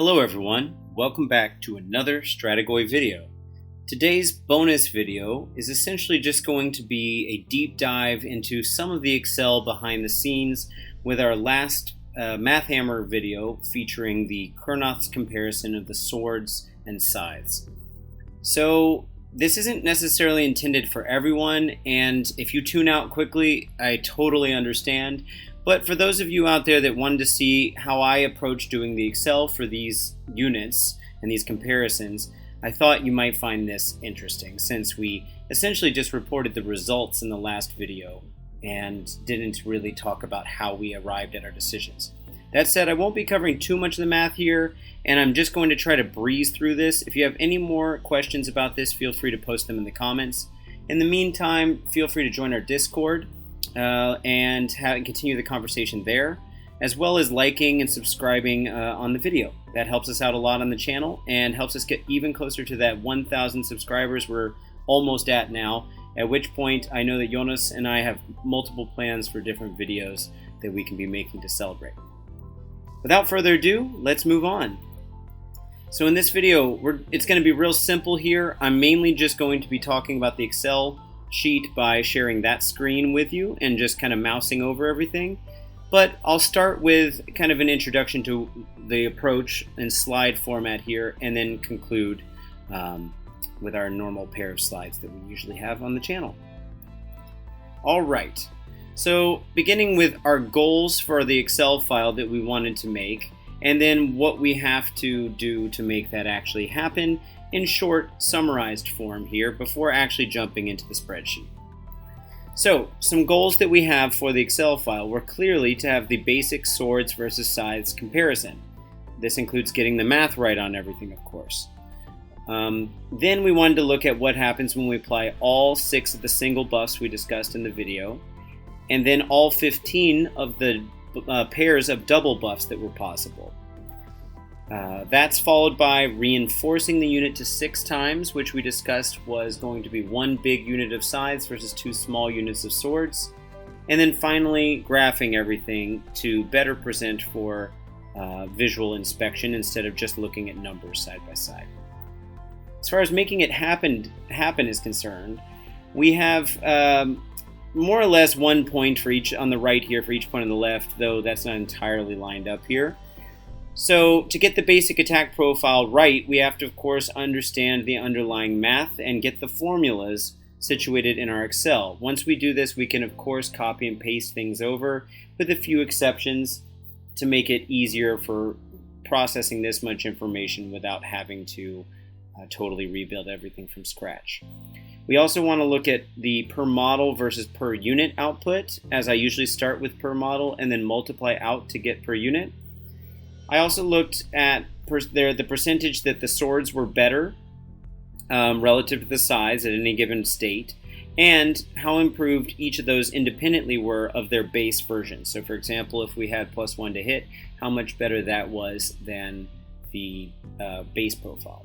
Hello everyone, welcome back to another Strategoi video. Today's bonus video is essentially just going to be a deep dive into some of the Excel behind the scenes with our last Math Hammer video featuring the Kurnoth's comparison of the swords and scythes. So this isn't necessarily intended for everyone, and if you tune out quickly, I totally understand. But for those of you out there that wanted to see how I approach doing the Excel for these units and these comparisons, I thought you might find this interesting, since we essentially just reported the results in the last video and didn't really talk about how we arrived at our decisions. That said, I won't be covering too much of the math here, and I'm just going to try to breeze through this. If you have any more questions about this, feel free to post them in the comments. In the meantime, feel free to join our Discord and continue the conversation there, as well as liking and subscribing on the video. That helps us out a lot on the channel and helps us get even closer to that 1,000 subscribers we're almost at now, at which point I know that Jonas and I have multiple plans for different videos that we can be making to celebrate. Without further ado, let's move on. So in this video, it's going to be real simple here. I'm mainly just going to be talking about the Excel sheet by sharing that screen with you and just kind of mousing over everything. But I'll start with kind of an introduction to the approach and slide format here, and then conclude with our normal pair of slides that we usually have on the channel. All right. So beginning with our goals for the Excel file that we wanted to make, and then what we have to do to make that actually happen in short, summarized form here before actually jumping into the spreadsheet. So some goals that we have for the Excel file were clearly to have the basic swords versus scythes comparison. This includes getting the math right on everything, of course. Then we wanted to look at what happens when we apply all 6 of the single buffs we discussed in the video, and then all 15 of the pairs of double buffs that were possible. That's followed by reinforcing the unit to 6 times, which we discussed was going to be 1 big unit of scythes versus 2 small units of swords. And then finally, graphing everything to better present for visual inspection instead of just looking at numbers side by side. As far as making it happen is concerned, we have more or less 1 point for each on the right here for each point on the left, though that's not entirely lined up here. So to get the basic attack profile right, we have to, of course, understand the underlying math and get the formulas situated in our Excel. Once we do this, we can, of course, copy and paste things over with a few exceptions to make it easier for processing this much information without having to totally rebuild everything from scratch. We also want to look at the per model versus per unit output, as I usually start with per model and then multiply out to get per unit. I also looked at the percentage that the swords were better relative to the scythes at any given state, and how improved each of those independently were of their base version. So for example, if we had +1 to hit, how much better that was than the base profile.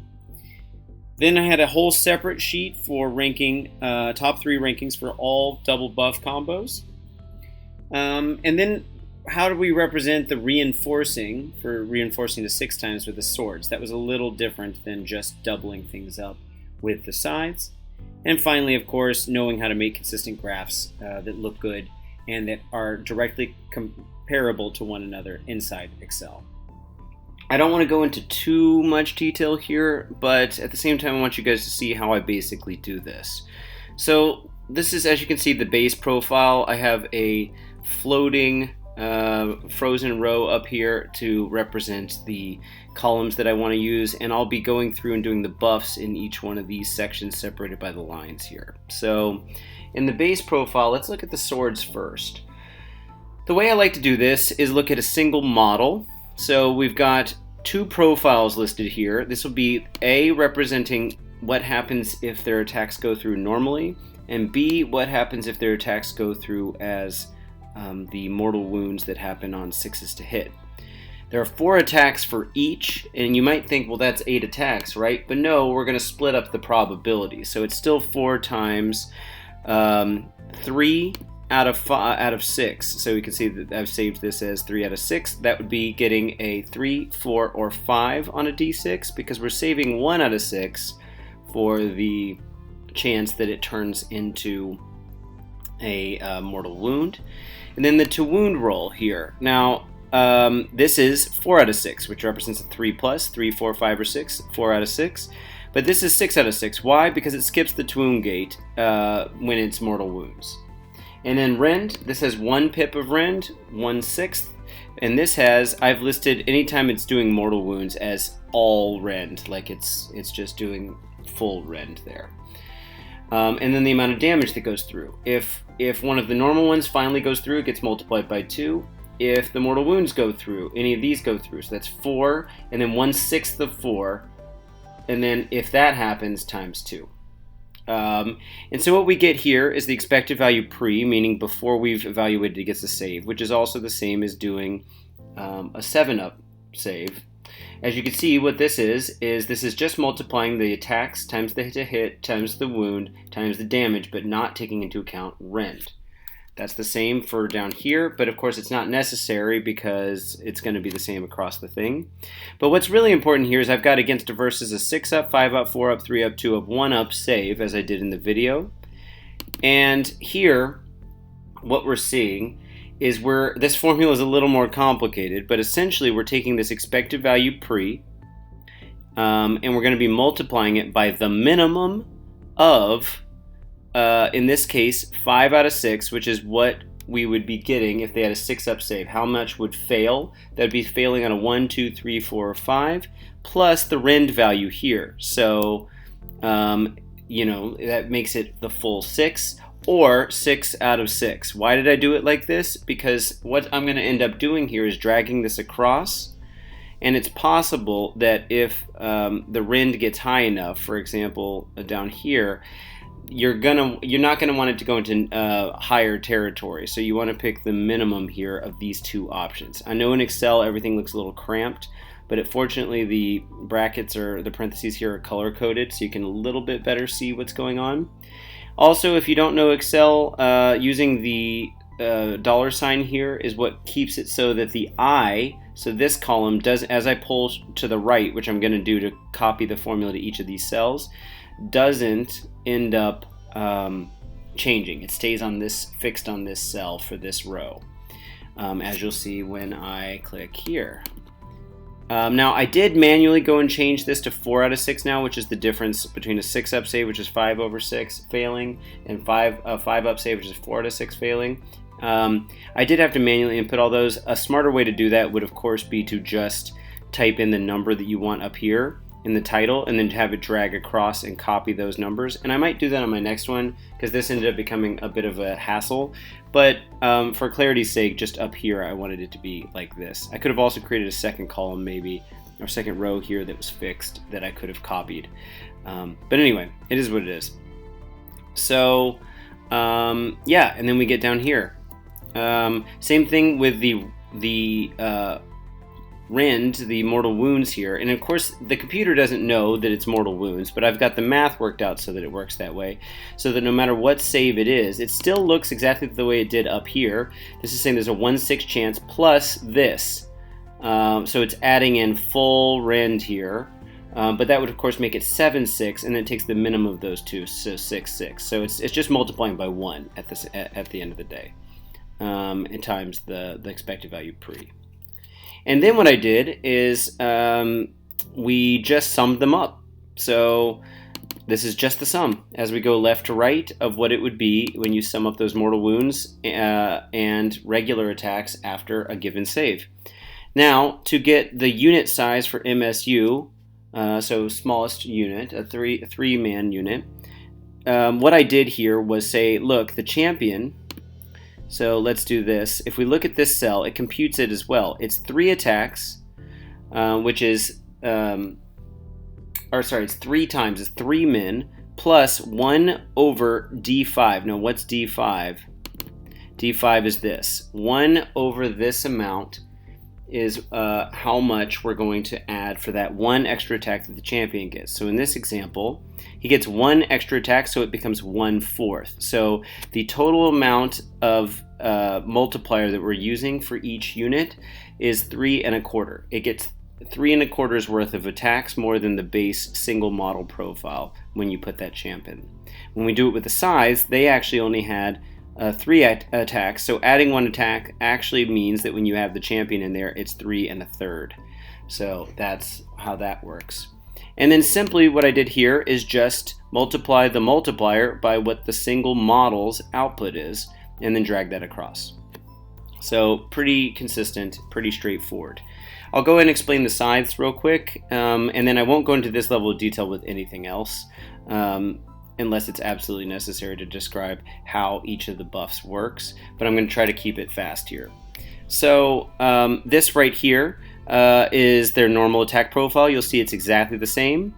Then I had a whole separate sheet for ranking top 3 rankings for all double buff combos. And then how do we represent the reinforcing to 6 times with the swords? That was a little different than just doubling things up with the scythes. And finally, of course, knowing how to make consistent graphs that look good and that are directly comparable to one another inside Excel. I don't want to go into too much detail here, but at the same time I want you guys to see how I basically do this. So this is, as you can see, the base profile. I have a floating frozen row up here to represent the columns that I want to use, and I'll be going through and doing the buffs in each one of these sections separated by the lines here. So in the base profile, let's look at the swords first. The way I like to do this is look at a single model. So we've got 2 profiles listed here. This will be A, representing what happens if their attacks go through normally, and B, what happens if their attacks go through as the mortal wounds that happen on 6s to hit. There are 4 attacks for each, and you might think, well, that's 8 attacks, right? But no, we're going to split up the probability. So it's still 4 times 3 out of 6. So we can see that I've saved this as 3 out of 6. That would be getting a 3, 4, or 5 on a d6 because we're saving 1 out of 6 for the chance that it turns into a mortal wound. And then the to wound roll here. Now, this is 4 out of 6, which represents a 3 plus, 3, 4, 5, or 6, 4 out of 6. But this is 6 out of 6. Why? Because it skips the to wound gate when it's mortal wounds. And then rend, this has 1 pip of rend, 1/6. And this has, I've listed anytime it's doing mortal wounds as all rend, like it's just doing full rend there. And then the amount of damage that goes through. If one of the normal ones finally goes through, it gets multiplied by 2. If the mortal wounds go through, any of these go through, so that's 4, and then 1/6 of 4, and then if that happens, times 2. And so what we get here is the expected value pre, meaning before we've evaluated it gets a save, which is also the same as doing a 7-up save. As you can see, what this is this is just multiplying the attacks times the hit times the wound times the damage, but not taking into account rend. That's the same for down here, but of course it's not necessary because it's going to be the same across the thing. But what's really important here is I've got against versus a 6-up, 5-up, 4-up, 3-up, 2-up, 1-up save, as I did in the video. And here, what we're seeing is this formula is a little more complicated, but essentially we're taking this expected value pre, and we're going to be multiplying it by the minimum of in this case, 5 out of 6, which is what we would be getting if they had a 6-up save. How much would fail? That would be failing on a 1, 2, 3, 4, or 5, plus the rend value here. So, that makes it the full 6, or 6 out of 6. Why did I do it like this? Because what I'm going to end up doing here is dragging this across, and it's possible that if the rend gets high enough, for example, down here, you're not gonna want it to go into higher territory, so you want to pick the minimum here of these two options. I know in Excel everything looks a little cramped, but fortunately the brackets or the parentheses here are color coded, so you can a little bit better see what's going on. Also, if you don't know Excel, using the $sign here is what keeps it so that the I, so this column does, as I pull to the right, which I'm going to do to copy the formula to each of these cells, doesn't end up changing. It stays on this, fixed on this cell for this row, as you'll see when I click here. Now I did manually go and change this to 4 out of 6 now, which is the difference between a 6-up save, which is 5 over 6 failing, and 5-up save, which is 4 out of 6 failing. I did have to manually input all those. A smarter way to do that would of course be to just type in the number that you want up here in the title and then have it drag across and copy those numbers. And I might do that on my next one because this ended up becoming a bit of a hassle. But for clarity's sake, just up here I wanted it to be like this. I could have also created a second column maybe, or second row here that was fixed that I could have copied. But anyway, it is what it is. So yeah, and then we get down here. Same thing with the rend, the mortal wounds here, and of course the computer doesn't know that it's mortal wounds, but I've got the math worked out so that it works that way, so that no matter what save it is, it still looks exactly the way it did up here. This is saying there's a 1/6 chance plus this, so it's adding in full rend here, but that would of course make it 7/6, and then it takes the minimum of those two, so 6/6. So it's just multiplying by 1 at the end of the day, and times the expected value pre. And then what I did is we just summed them up. So this is just the sum as we go left to right of what it would be when you sum up those mortal wounds and regular attacks after a given save. Now, to get the unit size for MSU, so smallest unit, a three-man unit, what I did here was say, look, the champion. So let's do this. If we look at this cell, it computes it as well. It's 3 attacks, which is, it's 3 times, it's 3 men, plus 1 over D5. Now what's D5? D5 is this. 1 over this amount is how much we're going to add for that one extra attack that the champion gets. So in this example, he gets one extra attack, so it becomes 1/4. So the total amount of multiplier that we're using for each unit is 3 1/4. It gets 3 1/4's worth of attacks more than the base single model profile when you put that champ in. When we do it with the Scythes, they actually only had 3 attacks, so adding 1 attack actually means that when you have the champion in there, it's 3 1/3. So that's how that works. And then simply what I did here is just multiply the multiplier by what the single model's output is, and then drag that across. So pretty consistent, pretty straightforward. I'll go ahead and explain the Scythes real quick, and then I won't go into this level of detail with anything else, unless it's absolutely necessary to describe how each of the buffs works, but I'm going to try to keep it fast here. So this right here is their normal attack profile. You'll see it's exactly the same,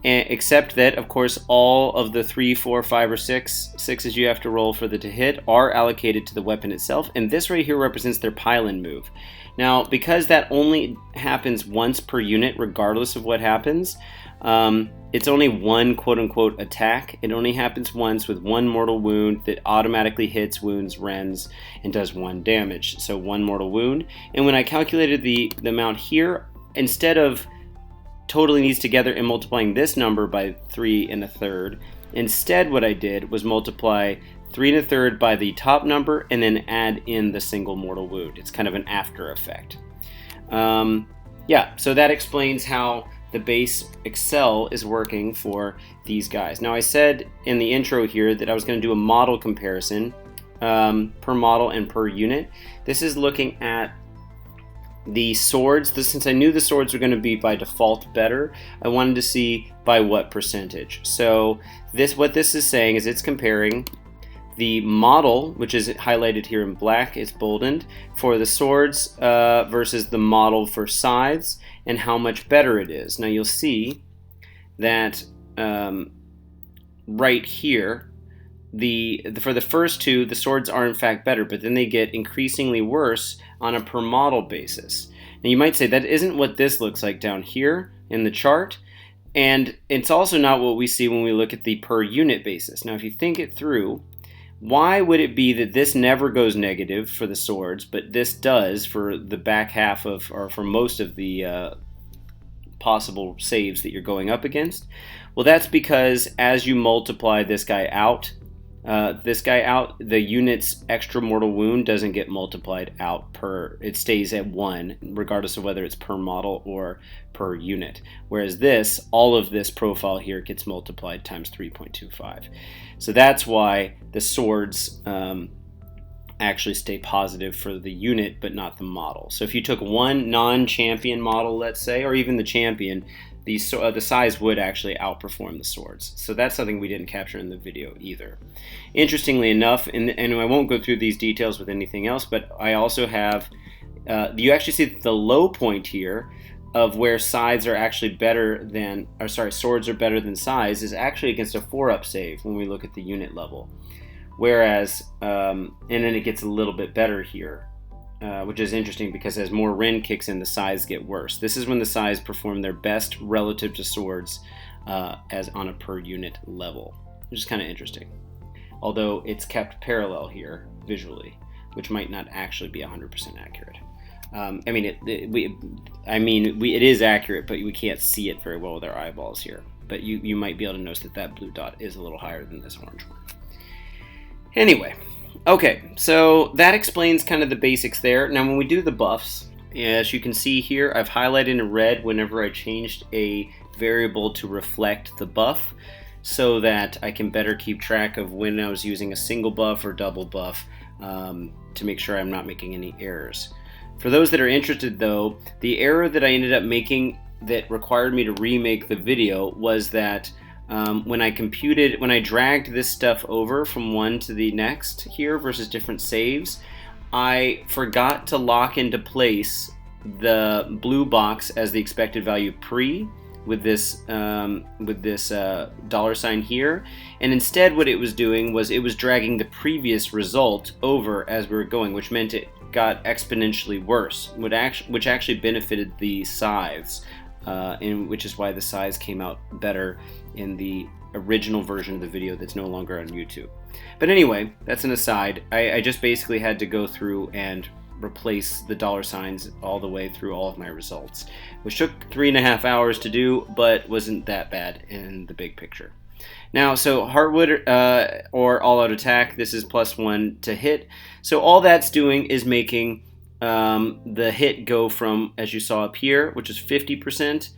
except that, of course, all of the 3, 4, 5, or 6s you have to roll for the to hit are allocated to the weapon itself, and this right here represents their pile-in move. Now, because that only happens once per unit, regardless of what happens, it's only one quote-unquote attack. It only happens once with 1 mortal wound that automatically hits, wounds, rends, and does 1 damage. So 1 mortal wound. And when I calculated the amount here, instead of totaling these together and multiplying this number by 3 1/3, instead what I did was multiply 3 1/3 by the top number and then add in the single mortal wound. It's kind of an after effect. Yeah, so that explains how the base Excel is working for these guys. Now, I said in the intro here that I was going to do a model comparison per model and per unit. This is looking at the swords. Since I knew the swords were going to be by default better, I wanted to see by what percentage. So what this is saying is it's comparing the model, which is highlighted here in black, it's boldened, for the swords versus the model for Scythes, and how much better it is. Now you'll see that right here, for the first two, the swords are in fact better, but then they get increasingly worse on a per model basis. Now you might say that isn't what this looks like down here in the chart, and it's also not what we see when we look at the per unit basis. Now if you think it through, why would it be that this never goes negative for the swords, but this does for the back half of, or for most of the possible saves that you're going up against? Well, that's because as you multiply this guy out, the unit's extra mortal wound doesn't get multiplied out it stays at 1, regardless of whether it's per model or per unit. Whereas this, all of this profile here gets multiplied times 3.25. So that's why the swords actually stay positive for the unit, but not the model. So if you took one non-champion model, let's say, or even the champion, the Scythes would actually outperform the swords. So that's something we didn't capture in the video either. Interestingly enough, and I won't go through these details with anything else, but I also have, you actually see the low point here of where swords are better than Scythes is actually against a 4-up save when we look at the unit level. Whereas, and then it gets a little bit better here. Which is interesting because as more Ren kicks in, the Scythes get worse. This is when the Scythes perform their best relative to swords as on a per unit level, which is kind of interesting. Although it's kept parallel here visually, which might not actually be 100% accurate. It is accurate, but we can't see it very well with our eyeballs here. But you might be able to notice that blue dot is a little higher than this orange one. Anyway. Okay, so that explains kind of the basics there. Now when we do the buffs, as you can see here, I've highlighted in red whenever I changed a variable to reflect the buff so that I can better keep track of when I was using a single buff or double buff to make sure I'm not making any errors. For those that are interested though, the error that I ended up making that required me to remake the video was that when I dragged this stuff over from one to the next here versus different saves, I forgot to lock into place the blue box as the expected value pre with this dollar sign here, and instead what it was doing was it was dragging the previous result over as we were going, which meant got exponentially worse, which actually benefited the Scythes, which is why the Scythes came out better in the original version of the video that's no longer on YouTube. But anyway, that's an aside. I just basically had to go through and replace the dollar signs all the way through all of my results, which took 3.5 hours to do, but wasn't that bad in the big picture. Now, so Heartwood or all-out attack, this is +1 to hit. So all that's doing is making the hit go from, as you saw up here, which is 50%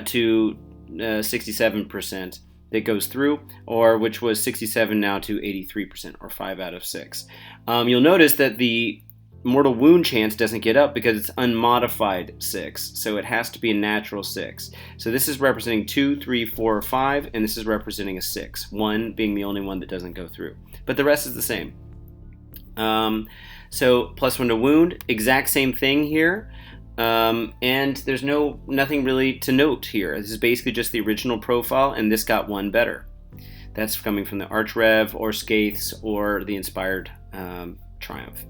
to 67% that goes through, or which was 67 now to 83%, or 5 out of 6. You'll notice that the mortal wound chance doesn't get up because it's unmodified 6, so it has to be a natural 6. So this is representing 2, 3, 4, 5, and this is representing a 6, 1 being the only one that doesn't go through. But the rest is the same. So +1 to wound, exact same thing here, and there's nothing really to note here. This is basically just the original profile, and this got 1 better. That's coming from the Archrev or Scythes or the Inspired Triumph.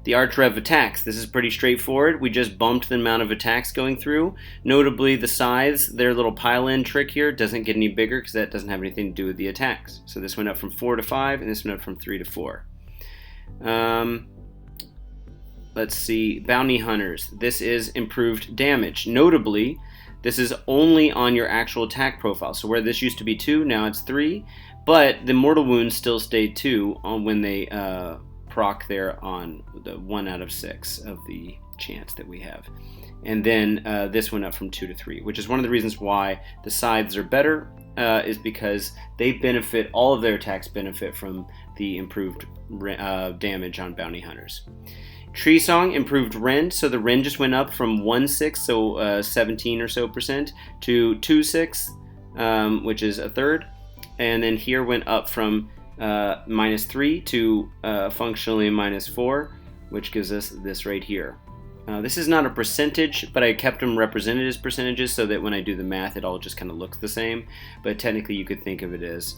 The Archrev attacks, this is pretty straightforward. We just bumped the amount of attacks going through. Notably, the Scythes, their little pile-in trick here doesn't get any bigger because that doesn't have anything to do with the attacks. So this went up from 4 to 5, and this went up from 3 to 4. Let's see, Bounty Hunters. This is improved damage. Notably, this is only on your actual attack profile. So where this used to be 2, now it's 3. But the mortal wounds still stayed 2 on when they proc there on the 1 out of 6 of the chance that we have. And then this went up from 2 to 3, which is one of the reasons why the Scythes are better, is because they benefit, all of their attacks benefit from the improved damage on Bounty Hunters. Tree Song improved rend, so the rend just went up from 1/6, so 17 or so percent, to 2/6, which is a third. And then here went up from -3 to functionally -4, which gives us this right here. This is not a percentage, but I kept them represented as percentages so that when I do the math, it all just kind of looks the same. But technically, you could think of it as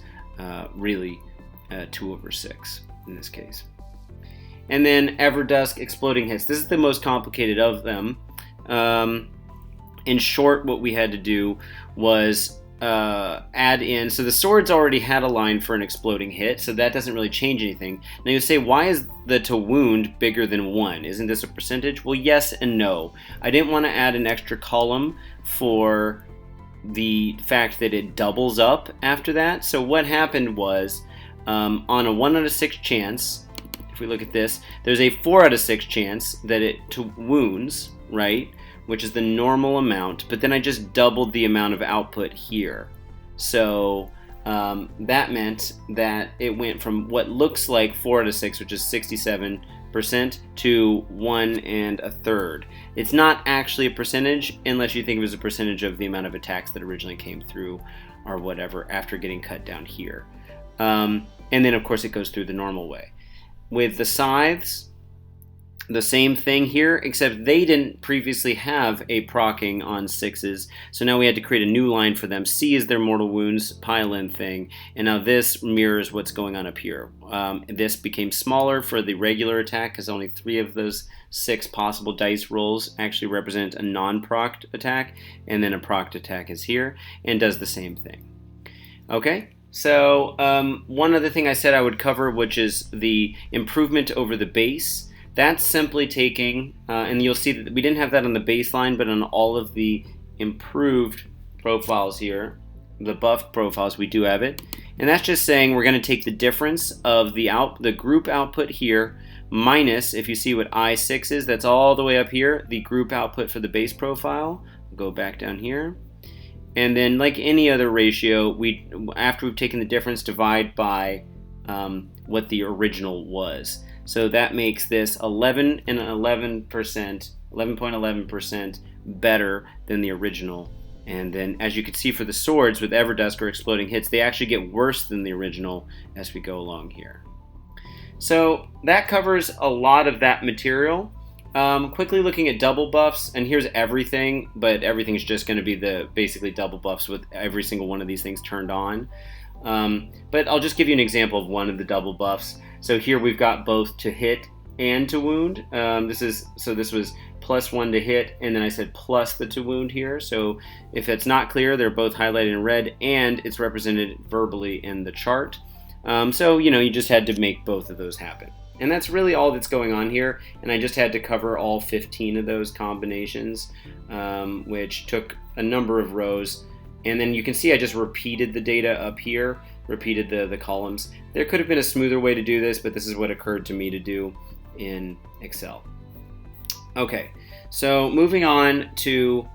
really 2/6 in this case. And then Everdusk exploding hits. This is the most complicated of them. In short, what we had to do was add in, so the swords already had a line for an exploding hit, so that doesn't really change anything. Now you say, why is the to wound bigger than 1? Isn't this a percentage? Well, yes and no. I didn't want to add an extra column for the fact that it doubles up after that. So what happened was, on a 1 out of 6 chance, if we look at this, there's a 4 out of 6 chance that it to wounds, right? Which is the normal amount, but then I just doubled the amount of output here. So that meant that it went from what looks like 4 out of 6, which is 67%, to 1 1/3. It's not actually a percentage unless you think of it as a percentage of the amount of attacks that originally came through or whatever after getting cut down here. And then of course it goes through the normal way. With the Scythes, the same thing here, except they didn't previously have a proccing on 6s, so now we had to create a new line for them. C is their mortal wounds pile-in thing, and now this mirrors what's going on up here. This became smaller for the regular attack because only 3 of those 6 possible dice rolls actually represent a non-procced attack, and then a procced attack is here and does the same thing. Okay? So one other thing I said I would cover, which is the improvement over the base. That's simply taking, and you'll see that we didn't have that on the baseline, but on all of the improved profiles here, the buffed profiles, we do have it. And that's just saying we're going to take the difference of the group output here minus, if you see what I6 is, that's all the way up here, the group output for the base profile. We'll go back down here. And then, like any other ratio, after we've taken the difference, divide by what the original was. So that makes this 11.11% better than the original. And then, as you can see for the swords with Everdusk or exploding hits, they actually get worse than the original as we go along here. So that covers a lot of that material. Quickly looking at double buffs, and here's everything, but everything's just going to be basically double buffs with every single one of these things turned on. But I'll just give you an example of one of the double buffs. So here we've got both to hit and to wound. This was +1 to hit, and then I said plus the to wound here. So if it's not clear, they're both highlighted in red, and it's represented verbally in the chart. So you just had to make both of those happen. And that's really all that's going on here, and I just had to cover all 15 of those combinations, which took a number of rows. And then you can see I just repeated the data up here, repeated the columns. There could have been a smoother way to do this, but this is what occurred to me to do in Excel. Okay, so moving on to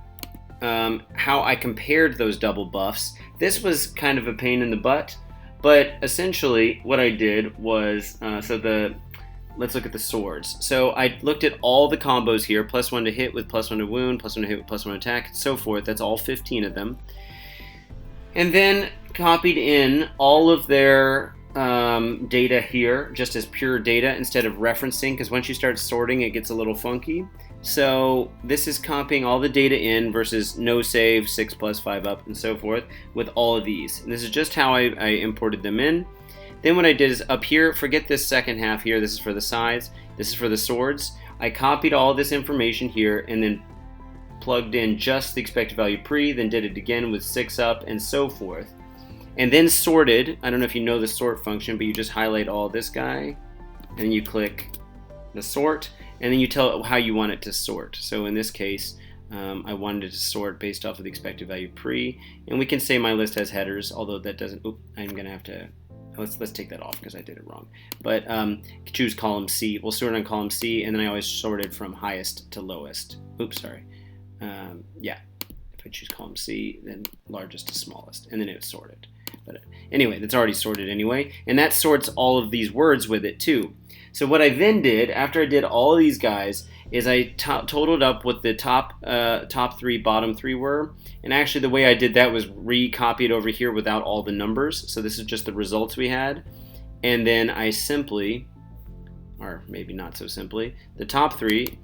how I compared those double buffs. This was kind of a pain in the butt, but essentially what I did was, let's look at the swords. So I looked at all the combos here, +1 to hit with +1 to wound, +1 to hit with +1 to attack, and so forth. That's all 15 of them. And then copied in all of their data here, just as pure data instead of referencing, because once you start sorting, it gets a little funky. So this is copying all the data in versus no save, 6 plus 5 up, and so forth with all of these. And this is just how I imported them in. Then what I did is up here, forget this second half here, this is for the sides, this is for the swords. I copied all this information here and then plugged in just the expected value pre, then did it again with 6 up and so forth. And then sorted. I don't know if you know the sort function, but you just highlight all this guy and then you click the sort, and then you tell it how you want it to sort. So in this case, I wanted it to sort based off of the expected value pre, and we can say my list has headers, although that doesn't, I'm gonna have to, let's take that off because I did it wrong. But choose column C. We'll sort on column C, and then I always sorted from highest to lowest. Yeah, if I choose column C, then largest to smallest, and then it's sorted. But anyway, that's already sorted anyway, and that sorts all of these words with it too. So what I then did, after I did all of these guys, is I totaled up what the top 3, bottom 3 were, and actually the way I did that was recopied over here without all the numbers. So this is just the results we had, and then I simply, or maybe not so simply, the top 3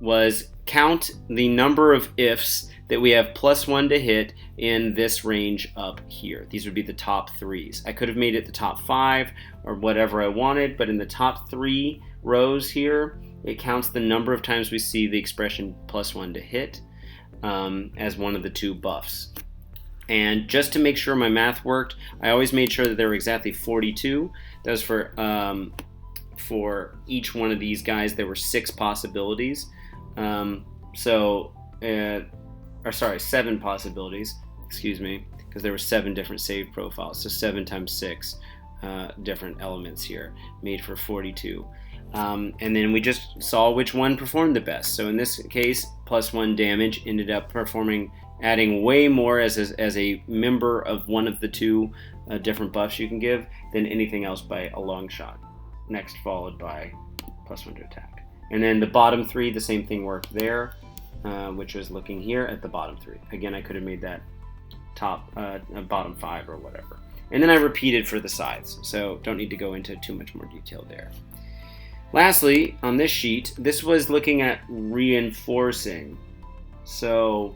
was count the number of ifs that we have +1 to hit in this range up here. These would be the top 3s. I could have made it the top 5 or whatever I wanted, but in the top 3 rows here, it counts the number of times we see the expression +1 to hit as one of the 2 buffs. And just to make sure my math worked, I always made sure that there were exactly 42. That was for each one of these guys, there were 6 possibilities. 7 possibilities, excuse me, because there were 7 different save profiles. So 7 times 6 different elements here made for 42. And then we just saw which one performed the best. So in this case, +1 damage ended up adding way more as a member of one of the 2 different buffs you can give than anything else by a long shot. Next followed by +1 to attack. And then the bottom 3, the same thing worked there, which was looking here at the bottom 3. Again, I could have made that bottom 5 or whatever. And then I repeated for the sides, so don't need to go into too much more detail there. Lastly, on this sheet, this was looking at reinforcing. So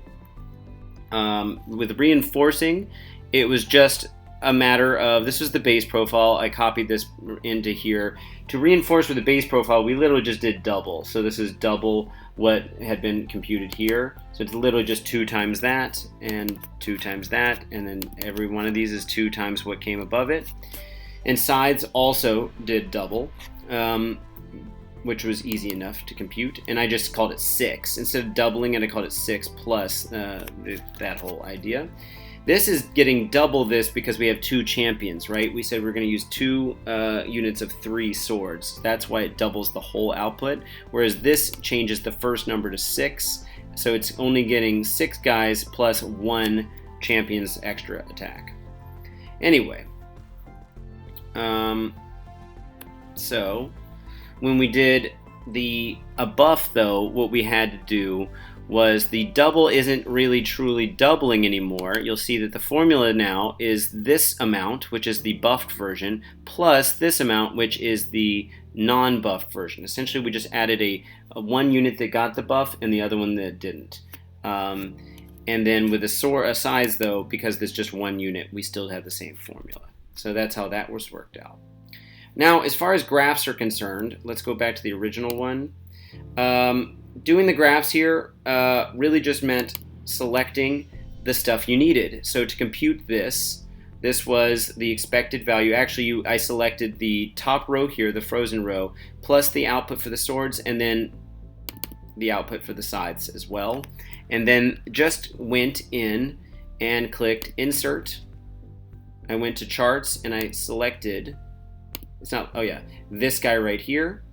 with reinforcing, it was just a matter of, this was the base profile, I copied this into here. To reinforce with the base profile, we literally just did double. So this is double what had been computed here. So it's literally just 2 times that, and 2 times that, and then every one of these is 2 times what came above it. And sides also did double, which was easy enough to compute, and I just called it 6. Instead of doubling it, I called it 6 plus that whole idea. This is getting double this because we have 2 champions, right? We said we're going to use 2 units of 3 swords. That's why it doubles the whole output, whereas this changes the first number to 6, so it's only getting 6 guys plus 1 champion's extra attack. Anyway, so when we did a buff though, what we had to do was the double isn't really truly doubling anymore. You'll see that the formula now is this amount, which is the buffed version, plus this amount, which is the non-buffed version. Essentially, we just added a 1 unit that got the buff and the other one that didn't. And then with a size though, because there's just 1 unit, we still have the same formula. So that's how that was worked out. Now, as far as graphs are concerned, let's go back to the original one. Doing the graphs here really just meant selecting the stuff you needed. So to compute this was the expected value. Actually, I selected the top row here, the frozen row, plus the output for the swords, and then the output for the scythes as well. And then just went in and clicked Insert. I went to Charts and I selected, this guy right here.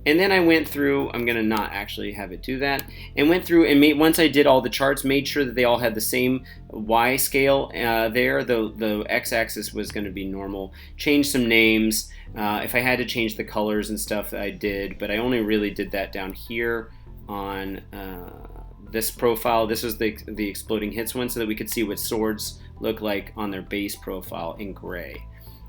And then I went through, I'm going to not actually have it do that, and went through and once I did all the charts, made sure that they all had the same Y scale there. The x-axis was going to be normal. Changed some names. If I had to change the colors and stuff, I did, but I only really did that down here on this profile. This was the exploding hits one, so that we could see what swords look like on their base profile in gray.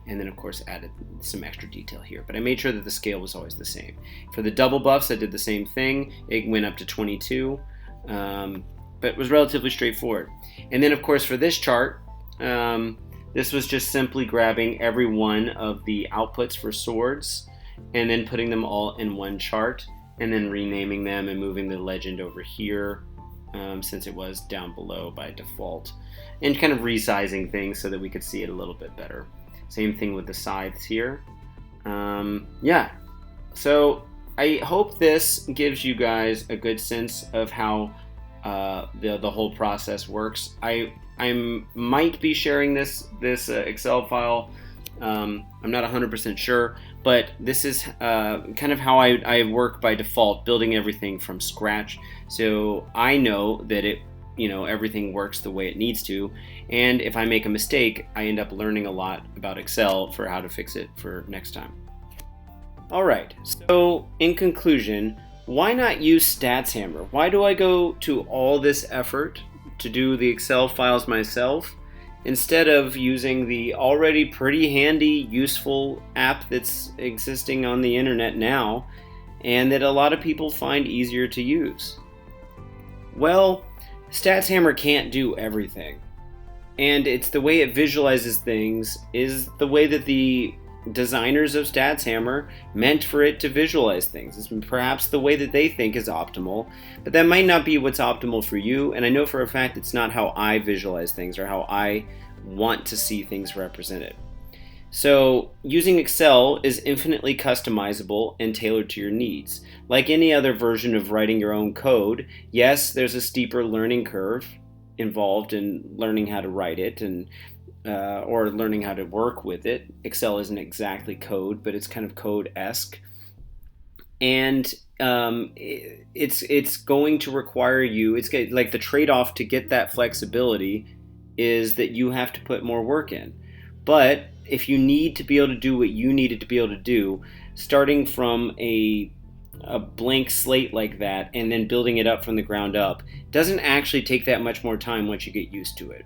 And then of course added some extra detail here, but I made sure that the scale was always the same. For the double buffs, I did the same thing. It went up to 22, but it was relatively straightforward. And then of course for this chart, this was just simply grabbing every one of the outputs for swords and then putting them all in one chart and then renaming them and moving the legend over here since it was down below by default, and kind of resizing things so that we could see it a little bit better. Same thing with the scythes here. So I hope this gives you guys a good sense of how the whole process works. I might be sharing this Excel file. I'm not 100% sure, but this is kind of how I work by default, building everything from scratch. So I know that everything works the way it needs to, and if I make a mistake, I end up learning a lot about Excel for how to fix it for next time. Alright, so in conclusion, why not use StatsHammer? Why do I go to all this effort to do the Excel files myself instead of using the already pretty handy, useful app that's existing on the internet now and that a lot of people find easier to use? Well, StatsHammer can't do everything, and it's the way it visualizes things is the way that the designers of StatsHammer meant for it to visualize things. It's perhaps the way that they think is optimal, but that might not be what's optimal for you, and I know for a fact it's not how I visualize things or how I want to see things represented. So using Excel is infinitely customizable and tailored to your needs. Like any other version of writing your own code, yes, there's a steeper learning curve involved in learning how to write it and or learning how to work with it. Excel isn't exactly code, but it's kind of code-esque. And it's going to require you, it's like the trade-off to get that flexibility is that you have to put more work in. But if you need to be able to do what you needed to be able to do, starting from a blank slate like that and then building it up from the ground up doesn't actually take that much more time once you get used to it.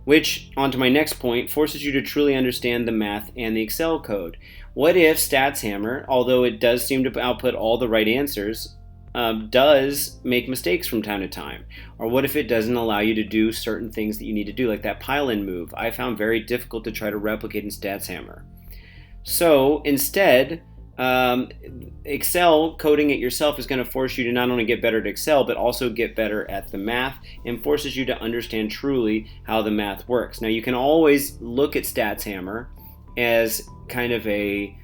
Which, onto my next point, forces you to truly understand the math and the Excel code. What if StatsHammer, although it does seem to output all the right answers, does make mistakes from time to time? Or what if it doesn't allow you to do certain things that you need to do, like that pile-in move I found very difficult to try to replicate in StatsHammer. So instead, Excel coding it yourself is going to force you to not only get better at Excel, but also get better at the math, and forces you to understand truly how the math works. Now you can always look at StatsHammer as kind of a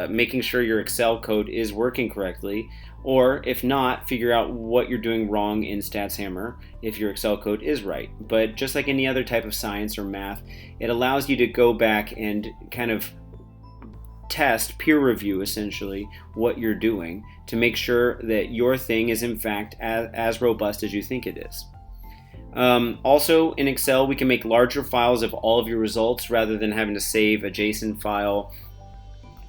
making sure your Excel code is working correctly, or if not, figure out what you're doing wrong in StatsHammer if your Excel code is right. But just like any other type of science or math, it allows you to go back and kind of test, peer review essentially, what you're doing to make sure that your thing is in fact as robust as you think it is. Also in Excel, we can make larger files of all of your results rather than having to save a JSON file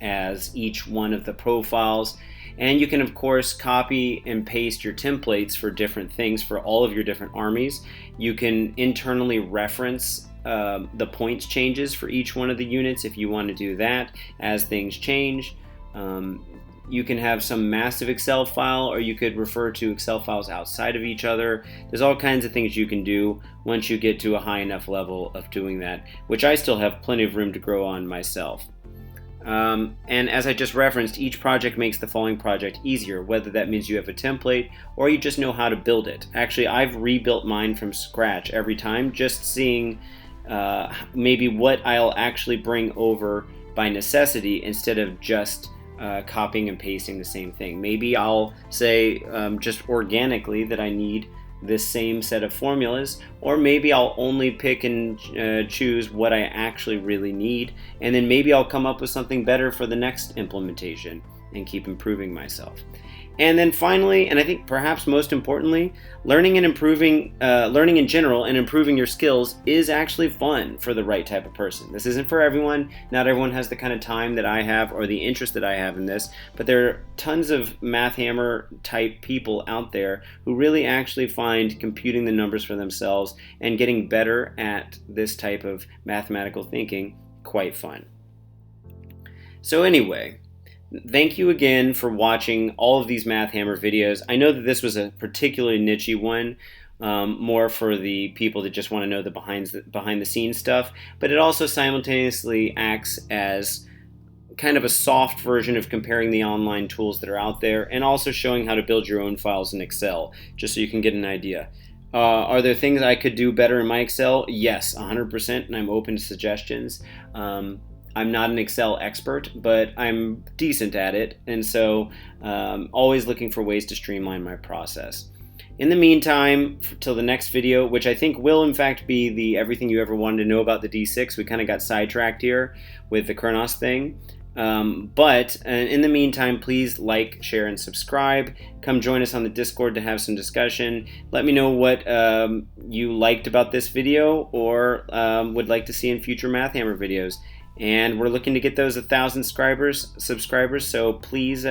as each one of the profiles. And you can of course copy and paste your templates for different things for all of your different armies. You can internally reference the points changes for each one of the units if you want to do that as things change. You can have some massive Excel file, or you could refer to Excel files outside of each other. There's all kinds of things you can do once you get to a high enough level of doing that, which I still have plenty of room to grow on myself. And as I just referenced, each project makes the following project easier, whether that means you have a template or you just know how to build it. Actually, I've rebuilt mine from scratch every time, just seeing maybe what I'll actually bring over by necessity instead of just copying and pasting the same thing. Maybe I'll say just organically that I need this same set of formulas, or maybe I'll only pick and choose what I actually really need, and then maybe I'll come up with something better for the next implementation and keep improving myself. And then finally, and I think perhaps most importantly, learning in general and improving your skills is actually fun for the right type of person. This isn't for everyone. Not everyone has the kind of time that I have or the interest that I have in this, but there are tons of math hammer type people out there who really actually find computing the numbers for themselves and getting better at this type of mathematical thinking quite fun. So anyway, thank you again for watching all of these Math Hammer videos. I know that this was a particularly niche one, more for the people that just want to know the behind the scenes stuff, but it also simultaneously acts as kind of a soft version of comparing the online tools that are out there and also showing how to build your own files in Excel, just so you can get an idea. Are there things I could do better in my Excel? Yes, 100%, and I'm open to suggestions. I'm not an Excel expert, but I'm decent at it, and so always looking for ways to streamline my process. In the meantime, till the next video, which I think will in fact be the everything you ever wanted to know about the D6, we kind of got sidetracked here with the Kronos thing. But in the meantime, please like, share, and subscribe. Come join us on the Discord to have some discussion. Let me know what you liked about this video or would like to see in future Math Hammer videos. And we're looking to get those 1,000 subscribers, so please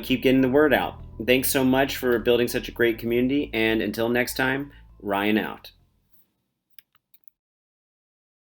keep getting the word out. Thanks so much for building such a great community, and until next time, Ryan out.